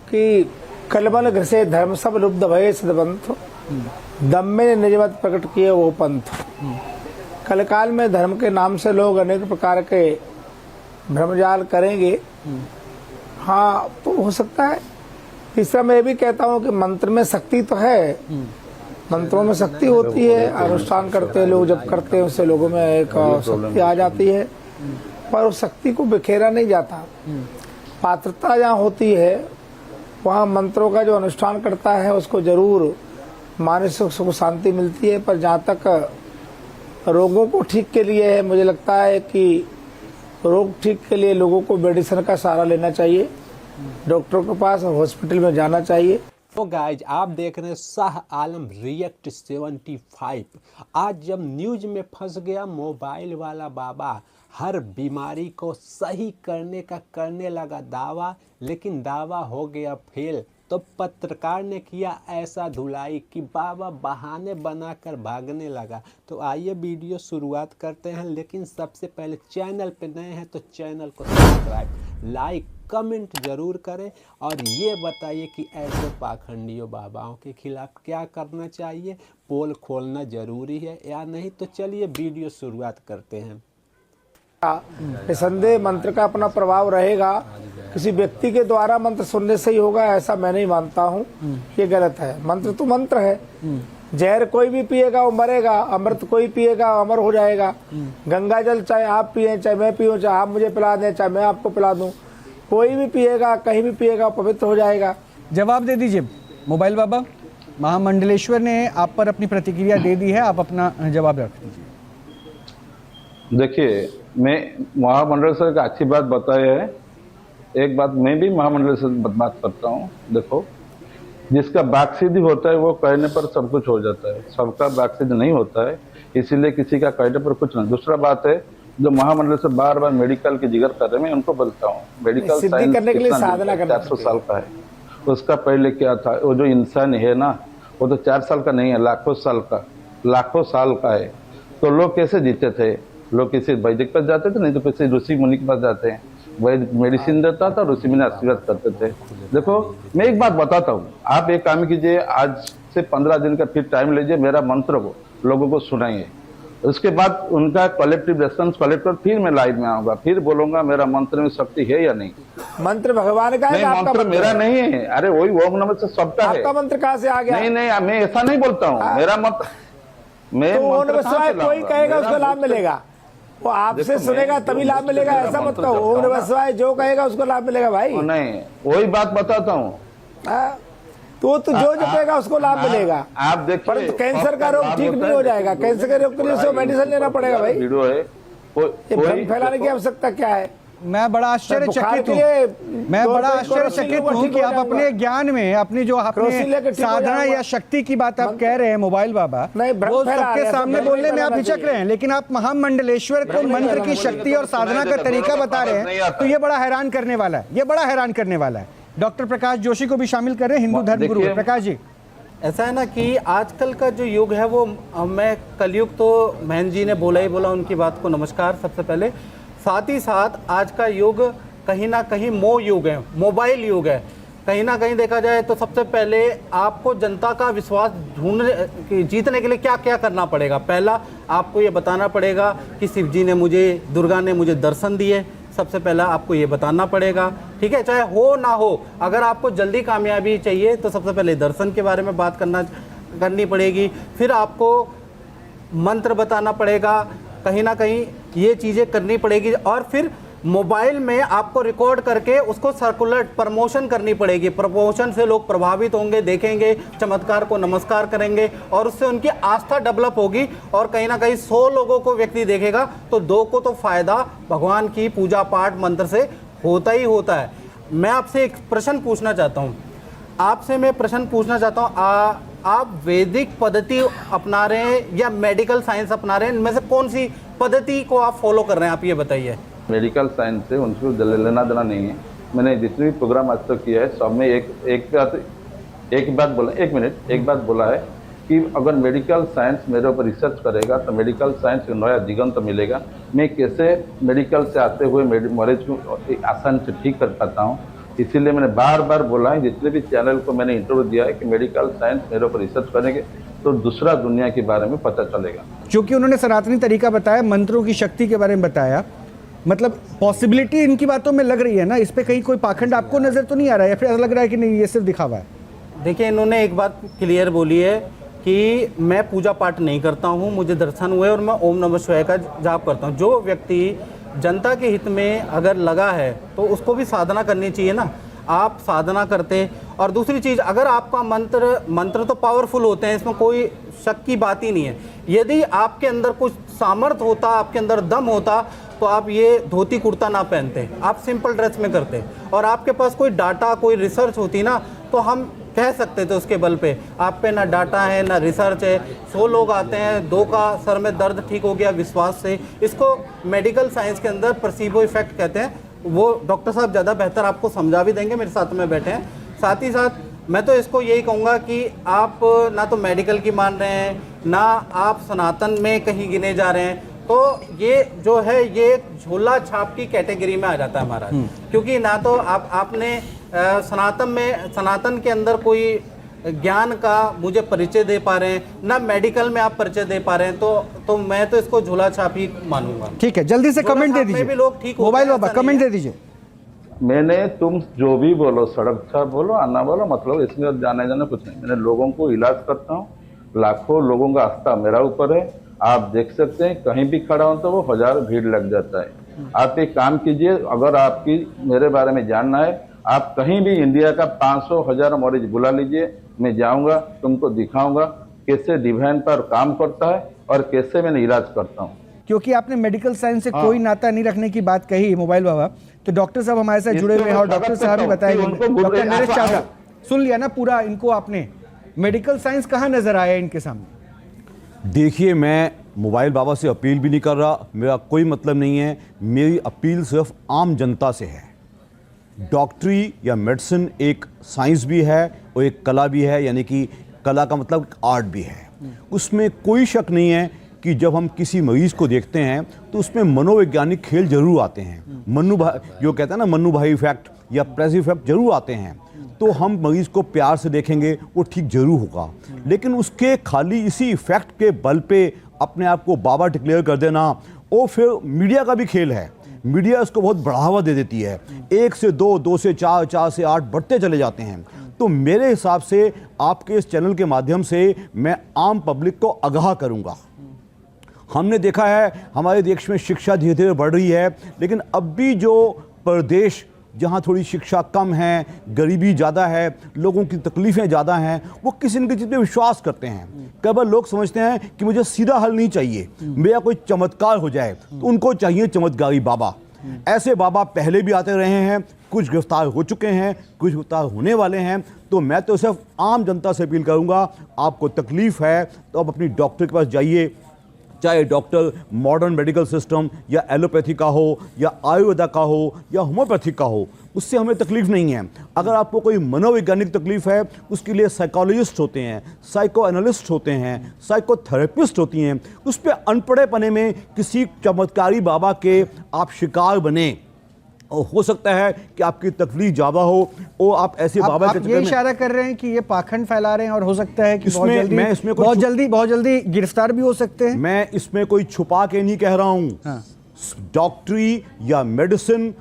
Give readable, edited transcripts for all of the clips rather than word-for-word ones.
कि कलबल घसे धर्म सब लुब्ध भये सदबंथ, दम में निजमत प्रकट किए वो पंथ। कलकाल में धर्म के नाम से लोग अनेक प्रकार के भ्रमजाल करेंगे। हाँ, तो हो सकता है। तीसरा मैं ये भी कहता हूँ कि मंत्र में शक्ति तो है, मंत्रों में शक्ति होती है, अनुष्ठान करते हैं लोग, जब करते हैं उससे लोगों में एक शक्ति आ जाती है, पर उस शक्ति को बिखेरा नहीं जाता। पात्रता जहाँ होती है वहाँ मंत्रों का जो अनुष्ठान करता है उसको जरूर मानसिक सुख शांति मिलती है। पर जहाँ तक रोगों को ठीक के लिए है, मुझे लगता है कि रोग ठीक के लिए लोगों को मेडिसिन का सहारा लेना चाहिए, डॉक्टर के पास हॉस्पिटल में जाना चाहिए। तो गाइज आप देख रहे हैं शाह आलम रिएक्ट 75। आज जब न्यूज में फंस गया मोबाइल वाला बाबा, हर बीमारी को सही करने लगा दावा, लेकिन दावा हो गया फेल। तो पत्रकार ने किया ऐसा धुलाई कि बाबा बहाने बनाकर भागने लगा। तो आइए वीडियो शुरुआत करते हैं, लेकिन सबसे पहले चैनल पे नए हैं तो चैनल को सब्सक्राइब, लाइक, कमेंट जरूर करें और ये बताइए कि ऐसे पाखंडियों बाबाओं के खिलाफ क्या करना चाहिए, पोल खोलना जरूरी है या नहीं। तो चलिए वीडियो शुरुआत करते हैं। निसंदेह मंत्र का अपना प्रभाव रहेगा, किसी व्यक्ति के द्वारा मंत्र सुनने से ही होगा ऐसा मैं नहीं मानता हूँ, ये गलत है। मंत्र तो मंत्र है, जहर कोई भी पिएगा वो मरेगा, अमृत कोई पिएगा अमर हो जाएगा। गंगा जल चाहे आप पिए, चाहे मैं पीऊँ, चाहे आप मुझे पिला दें, चाहे मैं आपको पिला दूं, कोई भी पिएगा कहीं भी पिएगा पवित्र हो जाएगा। जवाब दे दीजिए मोबाइल बाबा। महामंडलेश्वर ने आप पर अपनी प्रतिक्रिया दे दी है, आप अपना जवाब रख दीजिए। देखिए, मैं महामंडलेश्वर का अच्छी बात बताया है। एक बात मैं भी महामंडलेश्वर बात करता हूँ। देखो, जिसका बाकसिद्धि होता है वो कहने पर सब कुछ हो जाता है, सबका बाकसिद्धि नहीं होता है, इसीलिए किसी का कहने पर कुछ नहीं। दूसरा बात है, जो महामंडलेश्वर बार बार मेडिकल की जिक्र कर रहे हैं, मैं उनको बोलता हूँ मेडिकल सिद्धि करने के लिए साधना करना 400 साल का है। उसका पहले क्या था, वो जो इंसान है ना, वो तो 4 साल का नहीं है, लाखों साल का है। तो लोग कैसे जीते थे? लोग किसी वैदिक पास जाते थे, नहीं तो किसी ऋषि मुनि के पास जाते हैं, वैदिक मेडिसिन देता था, ऋषि मुनि आशीर्वाद करते थे। देखो, मैं एक बात बताता हूँ, आप एक काम कीजिए, आज से 15 दिन का फिर टाइम लीजिए, मेरा मंत्र को लोगों को सुनाइए। उसके बाद उनका कलेक्टिव रेस्पॉन्स कलेक्ट कर, फिर मैं लाइव में आऊंगा, फिर बोलूंगा मेरा मंत्र में शक्ति है या नहीं। मंत्र भगवान का है, नहीं, मंत्र मेरा नहीं है। अरे वही ओम नमः से सबका है। आपका मंत्र कहाँ से आ गया? नहीं, मैं ऐसा नहीं बोलता हूँ। मेरा मंत्र, मैं तो ओम नमः शिवाय कोई कहेगा उसको लाभ मिलेगा, वो आपसे सुनेगा तभी लाभ मिलेगा, ऐसा मत कहो। ओम नमः शिवाय जो कहेगा उसको लाभ मिलेगा भाई। नहीं, वही बात बताता हूँ। तो जो जपेगा उसको लाभ मिलेगा। आप देखिए, परंतु कैंसर का रोग ठीक नहीं हो जाएगा, कैंसर के रोग के लिए उसको मेडिसिन लेना पड़ेगा भाई। वीडियो है, ये भ्रम फैलाने की आवश्यकता क्या है? मैं बड़ा आश्चर्यचकित हूँ कि आप अपने ज्ञान में अपनी जो आपने साधना या शक्ति की बात आप कह रहे हैं मोबाइल बाबा, वो सबके सामने बोलने में आप हिचक रहे हैं, लेकिन आप महामंडलेश्वर को मंत्र की शक्ति और साधना का तरीका बता रहे हैं। तो ये बड़ा हैरान करने वाला है, ये बड़ा हैरान करने वाला है। डॉक्टर प्रकाश जोशी को भी शामिल कर रहे हैं, हिंदू धर्म गुरु। प्रकाश जी, ऐसा है ना कि आजकल का जो युग है वो, मैं कलयुग तो महन जी ने बोला ही बोला, उनकी बात को नमस्कार सबसे पहले। साथ ही साथ आज का युग कहीं ना कहीं मोह युग है, मोबाइल युग है। कहीं ना कहीं देखा जाए तो सबसे पहले आपको जनता का विश्वास जीतने के लिए क्या क्या करना पड़ेगा। पहला, आपको ये बताना पड़ेगा कि शिव जी ने मुझे, दुर्गा ने मुझे दर्शन दिए। सबसे पहला आपको ये बताना पड़ेगा, ठीक है, चाहे हो ना हो। अगर आपको जल्दी कामयाबी चाहिए तो सबसे पहले दर्शन के बारे में बात करनी पड़ेगी। फिर आपको मंत्र बताना पड़ेगा, कहीं ना कहीं ये चीज़ें करनी पड़ेगी। और फिर मोबाइल में आपको रिकॉर्ड करके उसको सर्कुलर प्रमोशन करनी पड़ेगी। प्रमोशन से लोग प्रभावित होंगे, देखेंगे, चमत्कार को नमस्कार करेंगे और उससे उनकी आस्था डेवलप होगी। और कहीं ना कहीं 100 लोगों को व्यक्ति देखेगा तो 2 को तो फायदा भगवान की पूजा पाठ मंत्र से होता ही होता है। मैं आपसे एक प्रश्न पूछना चाहता हूँ, आप वैदिक पद्धति अपना रहे हैं या मेडिकल साइंस अपना रहे हैं? इनमें से कौन सी पद्धति को आप फॉलो कर रहे हैं, आप ये बताइए। मेडिकल साइंस से उनको लेना देना नहीं है। मैंने जितने भी प्रोग्राम आज तक किया है सब में एक बात बोला है कि अगर मेडिकल साइंस मेरे ऊपर रिसर्च करेगा तो मेडिकल साइंस को नया दिगंत मिलेगा। मैं कैसे मेडिकल से आते हुए मरीज को आसान से ठीक कर पाता हूँ, इसीलिए मैंने बार बार बोला है, जितने भी चैनल को मैंने इंटरव्यू दिया है कि मेडिकल साइंस मेरे ऊपर रिसर्च करेंगे तो दूसरा दुनिया के बारे में पता चलेगा। क्योंकि उन्होंने सनातनी तरीका बताया, मंत्रों की शक्ति के बारे में बताया, मतलब पॉसिबिलिटी इनकी बातों में लग रही है ना, इस पे कहीं कोई पाखंड आपको नजर तो नहीं आ रहा है या फिर ऐसा लग रहा है कि नहीं ये सिर्फ दिखावा है? देखिए, इन्होंने एक बात क्लियर बोली है कि मैं पूजा पाठ नहीं करता हूँ, मुझे दर्शन हुए और मैं ओम नमः शिवाय का जाप करता हूँ। जो व्यक्ति जनता के हित में अगर लगा है तो उसको भी साधना करनी चाहिए ना, आप साधना करते। और दूसरी चीज़, अगर आपका मंत्र तो पावरफुल होते हैं, इसमें कोई शक की बात ही नहीं है। यदि आपके अंदर कुछ सामर्थ्य होता, आपके अंदर दम होता, तो आप ये धोती कुर्ता ना पहनते, आप सिंपल ड्रेस में करते। और आपके पास कोई डाटा, कोई रिसर्च होती ना, तो हम कह सकते थे उसके बल पे। आप पे ना डाटा है ना रिसर्च है। 100 लोग आते हैं, 2 का सर में दर्द ठीक हो गया विश्वास से। इसको मेडिकल साइंस के अंदर प्लेसिबो इफेक्ट कहते हैं। वो डॉक्टर साहब ज़्यादा बेहतर आपको समझा भी देंगे, मेरे साथ में बैठे हैं। साथ ही साथ मैं तो इसको यही कहूँगा कि आप ना तो मेडिकल की मान रहे हैं, ना आप सनातन में कहीं गिने जा रहे हैं, तो ये जो है ये झोला छाप की कैटेगरी में आ जाता है महाराज। क्योंकि ना तो आपने सनातन के अंदर कोई ज्ञान का मुझे परिचय दे पा रहे हैं, ना मेडिकल में आप परिचय दे पा रहे हैं, तो मैं तो इसको झोला छाप ही मानूंगा। ठीक है, जल्दी से कमेंट दे दीजिए। भी लोग ठीक मोबाइल बाबा कमेंट दे दीजिए। मैंने तुम जो भी बोलो, सड़क छाप बोलो, आना बोलो, मतलब इसमें जाने कुछ नहीं। मैंने लोगों को इलाज करता हूँ, लाखों लोगों का आस्था मेरा ऊपर है। आप देख सकते हैं, कहीं भी खड़ा हो तो वो 1000 भीड़ लग जाता है। आप एक काम कीजिए, अगर आपकी मेरे बारे में जानना है, आप कहीं भी इंडिया का 500 1000 मरीज बुला लीजिए, मैं जाऊंगा, तुमको दिखाऊंगा कैसे डिवाइन पर काम करता है और कैसे मैंने इलाज करता हूँ। क्योंकि आपने मेडिकल साइंस से कोई नाता नहीं रखने की बात कही मोबाइल बाबा, तो डॉक्टर साहब हमारे साथ जुड़े हुए हैं और डॉक्टर साहब भी बताएंगे। डॉक्टर नरेश चावला, सुन लिया ना पूरा, इनको आपने मेडिकल साइंस कहाँ नजर आया इनके सामने? देखिए, मैं मोबाइल बाबा से अपील भी नहीं कर रहा, मेरा कोई मतलब नहीं है। मेरी अपील सिर्फ आम जनता से है। डॉक्टरी या मेडिसिन एक साइंस भी है और एक कला भी है, यानी कि कला का मतलब आर्ट भी है। उसमें कोई शक नहीं है कि जब हम किसी मरीज़ को देखते हैं तो उसमें मनोवैज्ञानिक खेल जरूर आते हैं। मन्नू भाई जो कहते हैं ना, मन्नू भाई इफेक्ट या प्रेस इफेक्ट जरूर आते हैं। तो हम मरीज़ को प्यार से देखेंगे, वो ठीक जरूर होगा। लेकिन उसके खाली इसी इफेक्ट के बल पे अपने आप को बाबा डिक्लेयर कर देना, वो फिर मीडिया का भी खेल है। मीडिया इसको बहुत बढ़ावा दे देती है। 1 से 2, 2 से 4, 4 से 8 बढ़ते चले जाते हैं। तो मेरे हिसाब से आपके इस चैनल के माध्यम से मैं आम पब्लिक को आगाह करूंगा। हमने देखा है हमारे देश में शिक्षा धीरे धीरे बढ़ रही है, लेकिन अब भी जो प्रदेश जहाँ थोड़ी शिक्षा कम है, गरीबी ज़्यादा है, लोगों की तकलीफ़ें ज़्यादा हैं, वो किसी न किसी चीज़ पे विश्वास करते हैं। कई बार लोग समझते हैं कि मुझे सीधा हल नहीं चाहिए, मेरा कोई चमत्कार हो जाए, तो उनको चाहिए चमत्कारी बाबा। ऐसे बाबा पहले भी आते रहे हैं, कुछ गिरफ्तार हो चुके हैं, कुछ गिरफ्तार होने वाले हैं। तो मैं तो सिर्फ आम जनता से अपील करूँगा, आपको तकलीफ़ है तो आप अपनी डॉक्टर के पास जाइए, चाहे डॉक्टर मॉडर्न मेडिकल सिस्टम या एलोपैथी का हो या आयुर्वेदा का हो या होम्योपैथी का हो, उससे हमें तकलीफ नहीं है। अगर आपको कोई मनोवैज्ञानिक तकलीफ है, उसके लिए साइकोलॉजिस्ट होते हैं, साइको एनालिस्ट होते हैं, साइकोथेरेपिस्ट होती हैं। उस पर अनपढ़े पने में किसी चमत्कारी बाबा के आप शिकार बने, और हो सकता है कि आपकी तकलीफ ज़्यादा हो, और आप ऐसे बाबा के चक्कर में ये इशारा कर रहे हैं कि ये पाखंड फैला रहे हैं और हो सकता है कि बहुत जल्दी गिरफ्तार भी हो सकते हैं। मैं इसमें कोई छुपा के नहीं कह रहा हूँ। हाँ। डॉक्टरी या मेडिसिन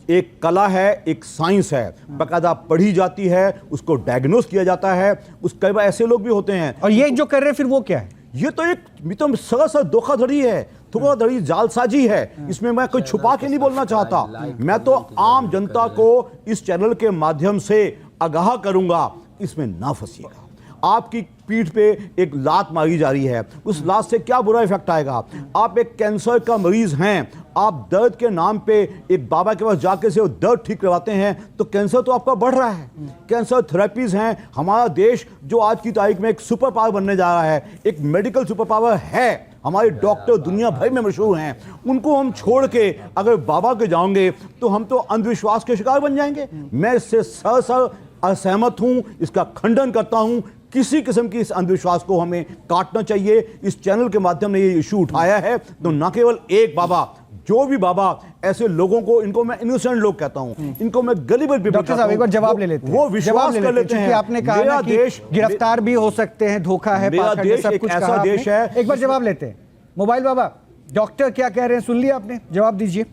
एक कला है, एक साइंस है, बाकायदा पढ़ी जाती है, उसको डायग्नोस किया जाता है। उस कई बार ऐसे लोग भी होते हैं। और ये जो कर रहे हैं फिर वो क्या है? ये तो एक सरासर धोखाधड़ी है, धोखाधड़ी जालसाजी है। इसमें मैं कोई छुपा के नहीं बोलना चाहता। मैं तो आम जनता को इस चैनल के माध्यम से आगाह करूंगा, इसमें ना फंसिएगा। आपकी पीठ पे एक लात मारी जा रही है, उस लात से क्या बुरा इफेक्ट आएगा? आप एक कैंसर का मरीज हैं, आप दर्द के नाम पे एक बाबा के पास जाके से दर्द ठीक करवाते हैं, तो कैंसर तो आपका बढ़ रहा है। कैंसर थेरेपीज हैं। हमारा देश जो आज की तारीख में एक सुपर पावर बनने जा रहा है, एक मेडिकल सुपर पावर है। हमारे डॉक्टर दुनिया भर में मशहूर हैं। उनको हम छोड़ के अगर बाबा के जाओगे तो हम तो अंधविश्वास के शिकार बन जाएंगे। मैं इससे सर असहमत हूं, इसका खंडन करता हूं। किसी किस्म की इस अंधविश्वास को हमें काटना चाहिए। इस चैनल के माध्यम ने ये इशू उठाया है, तो न केवल एक बाबा, जो भी बाबा ऐसे लोगों को, इनको मैं इनोसेंट लोग कहता हूं, इनको मैं गलीबल पीपल डॉक्टर साहब एक बार जवाब ले लेते हैं, वो विश्वास कर लेते हैं। आपने कहा ना कि गिरफ्तार भी हो सकते हैं, धोखा है, पाखंड है, सब कुछ कहा ऐसा देश है। एक बार जवाब लेते हैं। मोबाइल बाबा, डॉक्टर क्या कह रहे हैं सुन लिया आपने, जवाब दीजिए।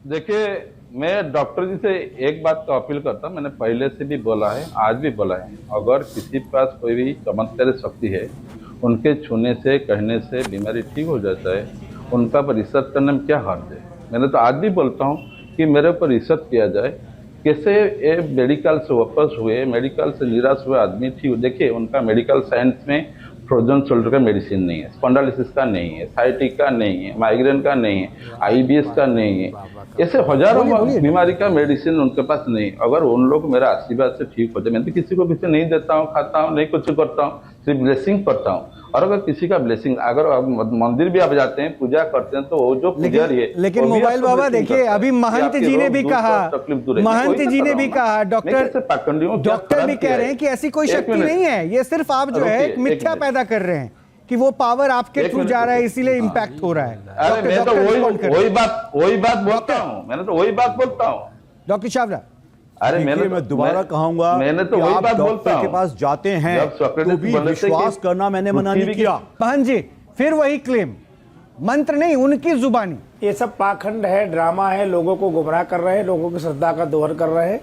देखिए, मैं डॉक्टर जी से एक बात का अपील करता हूँ, मैंने पहले से भी बोला है, आज भी बोला है, अगर किसी के पास कोई भी चमत्कारी शक्ति है, उनके छूने से, कहने से बीमारी ठीक हो जाता है, उनका पर रिसर्च करने में क्या हर्ज है। मैंने तो आज भी बोलता हूँ कि मेरे ऊपर रिसर्च किया जाए, कैसे ये मेडिकल से वापस हुए, मेडिकल से निराश हुए आदमी ठीक। देखिए, उनका मेडिकल साइंस में फ्रोजन शोल्डर का मेडिसिन नहीं है, स्पॉन्डिलोसिस का नहीं है, साइटिक का नहीं है, माइग्रेन का नहीं है, आईबीएस का नहीं है, ऐसे हजारों बीमारी का मेडिसिन उनके पास नहीं। अगर उन लोग मेरा आशीर्वाद से ठीक हो जाए, मैं तो किसी को किसी नहीं देता हूँ, खाता हूँ, नहीं कुछ करता हूँ, सिर्फ ब्लेसिंग करता हूँ। और अगर किसी का ब्लेसिंग, अगर मंदिर भी आप जाते हैं, पूजा करते हैं, तो वो जो पुजारी है, लेकिन मोबाइल बाबा देखिए, अभी महंत जी ने भी कहा, महंत जी ने भी कहा, डॉक्टर भी कह रहे हैं कि ऐसी कोई शक्ति नहीं है, ये सिर्फ आप जो है मिथ्या पैदा कर रहे हैं कि वो पावर आपके थ्रू जा रहा है, इसीलिए इम्पैक्ट हो रहा है। अरे मैं तो वही बात बोलता हूँ, मैंने तो वही बात बोलता हूँ डॉक्टर चावला। अरे मैं दोबारा कहूंगा, मैंने तो वही बात बोलता हूं, के पास जाते हैं तो भी विश्वास करना मैंने मना नहीं किया। बहन जी फिर वही क्लेम, मंत्र नहीं, उनकी जुबानी। ये सब पाखंड है, ड्रामा है, लोगों को गुमराह कर रहे हैं, लोगों की श्रद्धा का दोहन कर रहे हैं।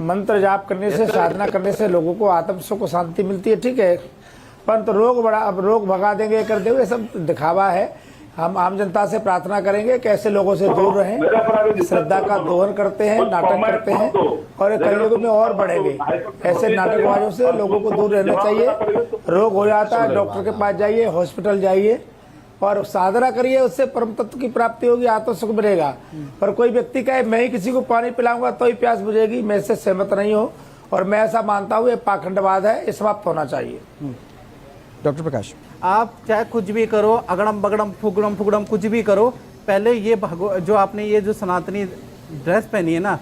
मंत्र जाप करने से, साधना करने से लोगों को आत्म सुख को शांति मिलती है, ठीक है, परंतु रोग भगा देंगे, कर देंगे, सब दिखावा है। हम आम जनता से प्रार्थना करेंगे कि ऐसे लोगों से दूर रहें, श्रद्धा का दोहन करते हैं, नाटक करते हैं, और कलयुग में और बढ़ेंगे। ऐसे नाटकबाजों से लोगों को दूर रहना चाहिए। रोग हो जाता है, डॉक्टर के पास जाइए, हॉस्पिटल जाइए और साधना करिए, उससे परम तत्व की प्राप्ति होगी, आत्म सुख मिलेगा। पर कोई व्यक्ति कहे मैं ही किसी को पानी पिलाऊंगा तो ही प्यास बुझेगी, मैं इससे सहमत नहीं हूँ, और मैं ऐसा मानता हूँ ये पाखंडवाद है, ये समाप्त होना चाहिए। डॉक्टर प्रकाश, आप चाहे कुछ भी करो, अगड़म बगड़म फुगड़म कुछ भी करो, पहले ये जो आपने ये जो सनातनी ड्रेस पहनी है ना,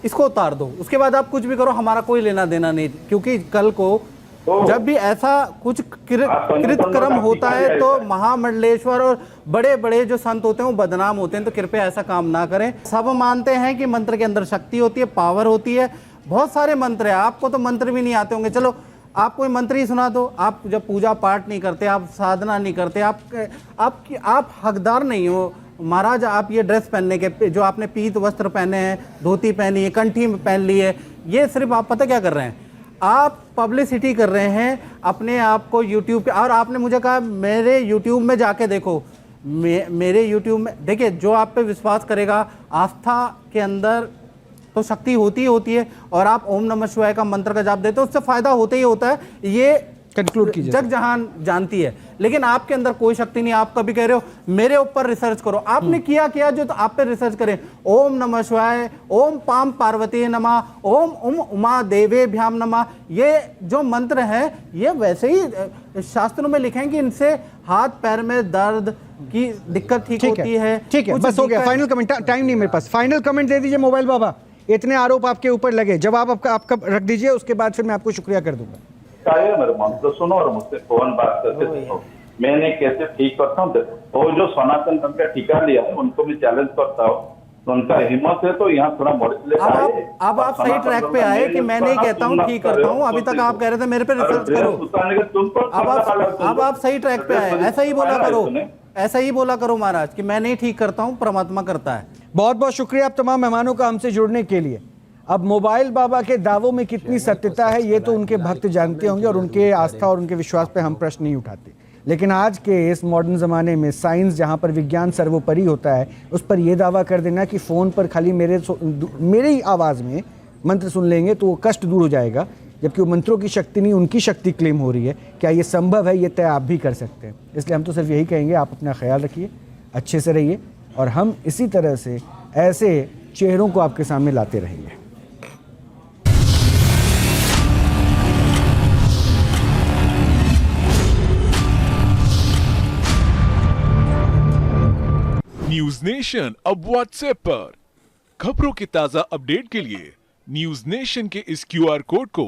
इसको उतार दो, उसके बाद आप कुछ भी करो, हमारा कोई लेना देना नहीं। क्योंकि कल को जब भी ऐसा कुछ कृतकर्म होता है तो महामंडलेश्वर और बड़े बड़े जो संत होते हैं वो बदनाम होते हैं, तो कृपया ऐसा काम ना करें। सब मानते हैं कि मंत्र के अंदर शक्ति होती है, पावर होती है, बहुत सारे मंत्र है, आपको तो मंत्र भी नहीं आते होंगे, चलो आप कोई मंत्र ही सुना दो। आप जब पूजा पाठ नहीं करते, आप साधना नहीं करते, आप हकदार नहीं हो महाराज। आप ये ड्रेस पहनने के, जो आपने पीत वस्त्र पहने हैं, धोती पहनी है, कंठी में पहन ली है, ये सिर्फ आप पता क्या कर रहे हैं, आप पब्लिसिटी कर रहे हैं अपने आप को यूट्यूब पे। और आपने मुझे कहा मेरे यूट्यूब में जाके देखो, मेरे यूट्यूब में देखिए, जो आप पे विश्वास करेगा, आस्था के अंदर तो शक्ति होती है, और आप ओम नमः शिवाय का मंत्र का जाप देते हो, उससे फायदा होता ही होता है, ये कंक्लूड कीजिए। जग जहान जानती है, लेकिन आपके अंदर कोई शक्ति नहीं। आप कभी कह रहे हो मेरे ऊपर रिसर्च करो, आपने किया जो तो आप पे रिसर्च करें। ओम नमः शिवाय, ओम पाम पार्वती नमः, ओम उमा देवेभ्याम नमः, ये जो मंत्र है ये वैसे ही शास्त्रों में लिखे हैं कि इनसे हाथ पैर में दर्द की दिक्कत ठीक होती है। ठीक है, बस हो गया, फाइनल कमेंट, टाइम नहीं मेरे पास, फाइनल कमेंट दे दीजिए मोबाइल बाबा। इतने आरोप आपके ऊपर लगे, जवाब आपका रख दीजिए, उसके बाद फिर मैं आपको शुक्रिया कर दूंगा। मेरे मंत्र सुनो और मुझसे फोन बात करके सुनो, मैंने कैसे ठीक करता हूँ। वो जो सनातन धर्म का टीका लिया है उनको मैं चैलेंज करता हूँ, उनका हिम्मत है तो यहाँ थोड़ा अब आप सही ट्रैक पे आए कि मैं नहीं कहता हूँ ठीक करता हूँ। अभी तक आप कह रहे थे मेरे पे रिसर्च करो, अब आप सही ट्रैक पे आए। ऐसा ही बोला करो, ऐसा ही बोला करो महाराज कि मैं नहीं ठीक करता हूँ, परमात्मा करता है। बहुत बहुत शुक्रिया आप तमाम मेहमानों का हमसे जुड़ने के लिए। अब मोबाइल बाबा के दावों में कितनी सत्यता है ये तो उनके भक्त जानते होंगे, और उनके आस्था और उनके विश्वास पे हम प्रश्न नहीं उठाते। लेकिन आज के इस मॉडर्न ज़माने में साइंस जहाँ पर विज्ञान सर्वोपरि होता है, उस पर यह दावा कर देना कि फ़ोन पर खाली मेरे ही आवाज़ में मंत्र सुन लेंगे तो वो कष्ट दूर हो जाएगा, जबकि वो मंत्रों की शक्ति नहीं उनकी शक्ति क्लेम हो रही है। क्या ये संभव है? ये तय आप भी कर सकते हैं। इसलिए हम तो सिर्फ यही कहेंगे, आप अपना ख्याल रखिए, अच्छे से रहिए, और हम इसी तरह से ऐसे चेहरों को आपके सामने लाते रहेंगे। न्यूज नेशन अब व्हाट्सएप पर खबरों के ताजा अपडेट के लिए न्यूज नेशन के इस QR कोड को